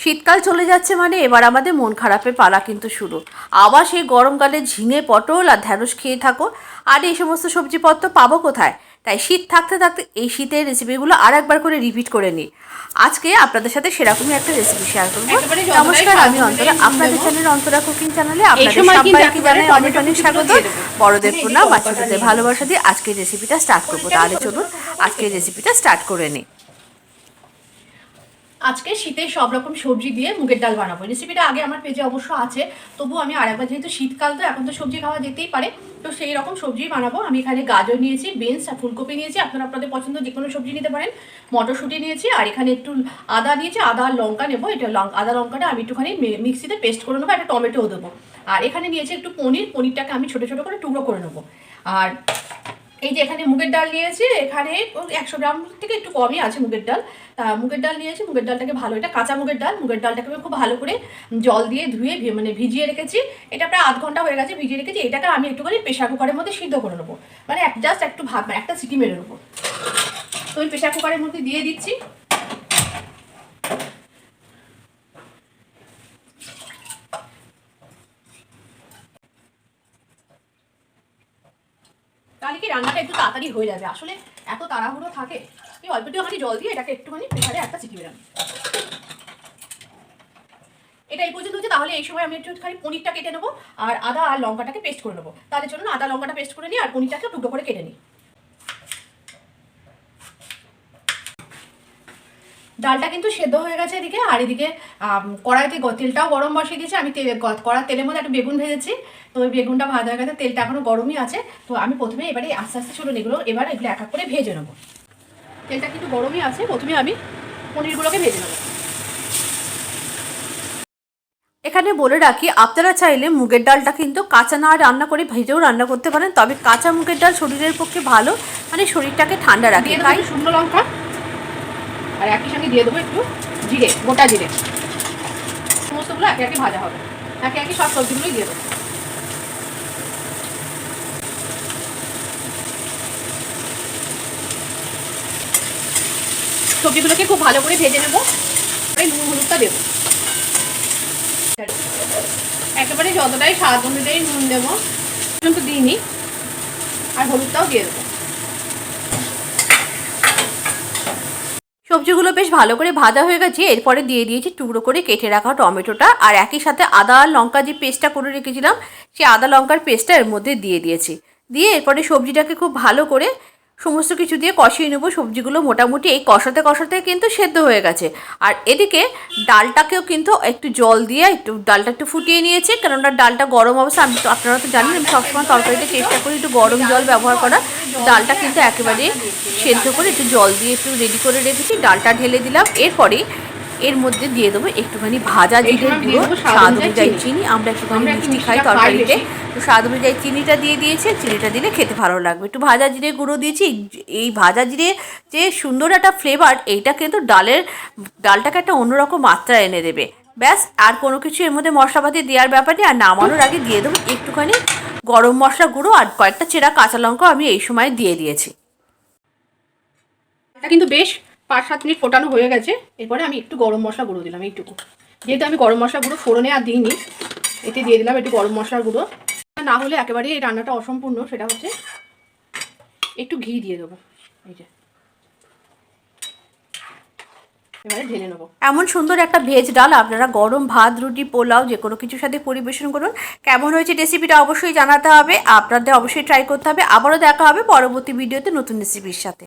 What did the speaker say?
শীতকাল চলে যাচ্ছে মানে এবার আমাদের মন খারাপের পালা কিন্তু শুরু। আবার সেই গরমকালে ঝিঙে পটল আর ঢ্যাঁড়স খেয়ে থাকো, আর এই সমস্ত সবজিপত্র পাবো কোথায়? তাই শীত থাকতে থাকতে এই শীতের রেসিপিগুলো আর একবার করে রিপিট করে নিই। আজকে আপনাদের সাথে সেরকমই একটা রেসিপি শেয়ার করবো। নমস্কার, আমি অন্তরা, আপনাদের চ্যানেল অন্তরা কুকিং চ্যানেলে আপনাদের সবাইকে জানাই অনেক অনেক স্বাগত। বড়দের প্রণাম, বাচ্চাদের ভালোবাসা দিয়ে আজকের রেসিপিটা স্টার্ট করবো। তাহলে চলুন আজকের রেসিপিটা স্টার্ট করে নিই। আজকে শীতে সব রকম সবজি দিয়ে মুগের ডাল বানাবো। রেসিপিটা আগে আমার পেজে অবশ্য আছে, তবু আমি আরেকবার, যেহেতু শীতকাল তো এখন তো সবজি খাওয়া যেতেই পারে, তো সেই রকম সবজি বানাবো। আমি এখানে গাজর নিয়েছি, বিনস আর ফুলকপি নিয়েছি, আপনারা আপনাদের পছন্দ যে কোনো সবজি নিতে পারেন। মটরশুঁটি নিয়েছি, আর এখানে একটু আদা নিয়েছি, আদা আর লঙ্কা নেবো। এটা আদা লঙ্কাটা আমি একটুখানি মিক্সিতে পেস্ট করে নেবো, একটা টমেটোও দেবো। আর এখানে নিয়েছি একটু পনিরটাকে আমি ছোটো ছোটো করে টুকরো করে নেবো। আর এই যে এখানে মুগের ডাল নিয়েছি, এখানে 100 গ্রাম থেকে একটু কমই আছে মুগের ডাল। তা মুগের ডাল নিয়েছি, মুগের ডালটাকে ভালো, এটা কাঁচা মুগের ডালটাকে আমি খুব ভালো করে জল দিয়ে ধুয়ে ভিজিয়ে রেখেছি। এটা প্রায় আধ ঘন্টা হয়ে গেছে ভিজিয়ে রেখেছি। এটাকে আমি একটুখানি প্রেশার কুকারের মধ্যে সিদ্ধ করে নেবো, মানে জাস্ট একটু একটা সিটি মেরে নেবো। তো আমি প্রেশার কুকারের মধ্যে দিয়ে দিচ্ছি। তাহলে কি রান্নাটা একটু তাড়াতাড়ি হয়ে যাবে। আসলে এত তাড়াহুড়ো থাকে, এই অল্প একটুখানি জল দিয়ে এটাকে একটুখানি প্রেসারে একটা সিটি বেরাম। এটা এই পর্যন্ত হচ্ছে। তাহলে এই সময় আমি একটুখানি পনিরটা কেটে নেবো, আর আদা আর লঙ্কাটাকে পেস্ট করে নেবো। তাহলে চলুন আদা লঙ্কাটা পেস্ট করে নিই, আর পনিরটাকে টুকরো করে কেটে নিই। ডালটা কিন্তু সেদ্ধ হয়ে গেছে এদিকে, আর এদিকে কড়াইতে তেলটাও গরম বসিয়ে দিয়েছি। আমি কড়ার তেলের মধ্যে একটা বেগুন ভেজেছি, তো ওই বেগুনটা ভাজা হয়ে গেছে, তেলটা এখনো গরমই আছে। তো আমি প্রথমে এবারে আস্তে আস্তে চলুন এগুলো এক এক করে ভেজে নেবো। তেলটা কিন্তু গরমই আছে, প্রথমে আমি পনিরগুলোকে ভেজে নেবো। এখানে বলে রাখি, আপনারা চাইলে মুগের ডালটা কিন্তু কাঁচা না রান্না করে ভেজেও রান্না করতে পারেন, তবে কাঁচা মুগের ডাল শরীরের পক্ষে ভালো, মানে শরীরটাকে ঠান্ডা রাখে। তাই শুকনো লঙ্কা আর একই সঙ্গে দিয়ে দেবো একটু জিরে, গোটা জিরে। সমস্তগুলো একে একে ভাজা হবে, একে একে সব সবজিগুলোই দিয়ে দেবো। সবজিগুলোকে খুব ভালো করে ভেজে নেবো। নুন হলুদটা দেবো একেবারে যতটাই স্বাদ অনুযায়ী নুন দেবো, কিন্তু দিইনি, আর হলুদটাও দিয়ে দেবো। সবজিগুলো বেশ ভালো করে ভাজা হয়ে গেছে। এরপরে দিয়ে দিয়েছি টুকরো করে কেটে রাখা টমেটোটা, আর একই সাথে আদা আর লঙ্কা যে পেস্টটা করে রেখেছিলাম, সেই আদা লঙ্কার পেস্টটা এর মধ্যে দিয়ে দিয়েছি। দিয়ে এরপরে সবজিটাকে খুব ভালো করে সমস্ত কিছু দিয়ে কষিয়ে নেবো। সবজিগুলো মোটামুটি এই কষাতে কষাতে কিন্তু সেদ্ধ হয়ে গেছে। আর এদিকে ডালটাকেও কিন্তু একটু জল দিয়ে ডালটা একটু ফুটিয়ে নিয়েছে, কেননা ডালটা গরম অবস্থা। আপনারা তো জানেন আমি সবসময় তরকারিতে চেষ্টা করি একটু গরম জল ব্যবহার করা। ডালটা কিন্তু একেবারে সেদ্ধ করে একটু জল দিয়ে একটু রেডি করে রেখেছি। ডালটা ঢেলে দিলাম। এরপরে এর মধ্যে দিয়ে দেবো একটুখানি ভাজা জিরের গুঁড়ো, স্বাদ অনুযায়ী চিনি। আমরা একটুখানি মিষ্টি খাই তরকারিতে, তো স্বাদ অনুযায়ী চিনিটা দিয়ে দিয়েছি। চিনিটা দিলে খেতে ভালো লাগবে। একটু ভাজা জিরে গুঁড়ো দিয়েছি। এই ভাজা জিরে যে সুন্দর একটা ফ্লেভার, এইটা কিন্তু ডালটাকে একটা অন্যরকম মাত্রা এনে দেবে। ব্যাস, আর কোনো কিছু এর মধ্যে মশলাপাতি দেওয়ার ব্যাপারে। আর নামানোর আগে দিয়ে দেবো একটুখানি গরম মশলা গুঁড়ো, আর কয়েকটা চেরা কাঁচা লঙ্কা আমি এই সময় দিয়ে দিয়েছি। এটা কিন্তু বেশ 5-7 মিনিট ফোটানো হয়ে গেছে। এরপরে আমি একটু গরম মশলা গুঁড়ো দিলাম, এইটুকু। যেহেতু আমি গরম মশলা গুঁড়ো ফোড়নে আর দিইনি, এতে দিয়ে দিলাম একটু গরম মশলার গুঁড়ো। না হলে একেবারে এই রান্নাটা অসম্পূর্ণ। সেটা হচ্ছে একটু ঘি দিয়ে দেবো, এই যে। এবারে ঢেলে নেবো। এমন সুন্দর একটা ভেজ ডাল আপনারা গরম ভাত, রুটি, পোলাও যে কোনো কিছুর সাথে পরিবেশন করুন। কেমন হয়েছে রেসিপিটা অবশ্যই জানাতে হবে, আপনাদের অবশ্যই ট্রাই করতে হবে। আবারও দেখা হবে পরবর্তী ভিডিওতে নতুন রেসিপির সাথে।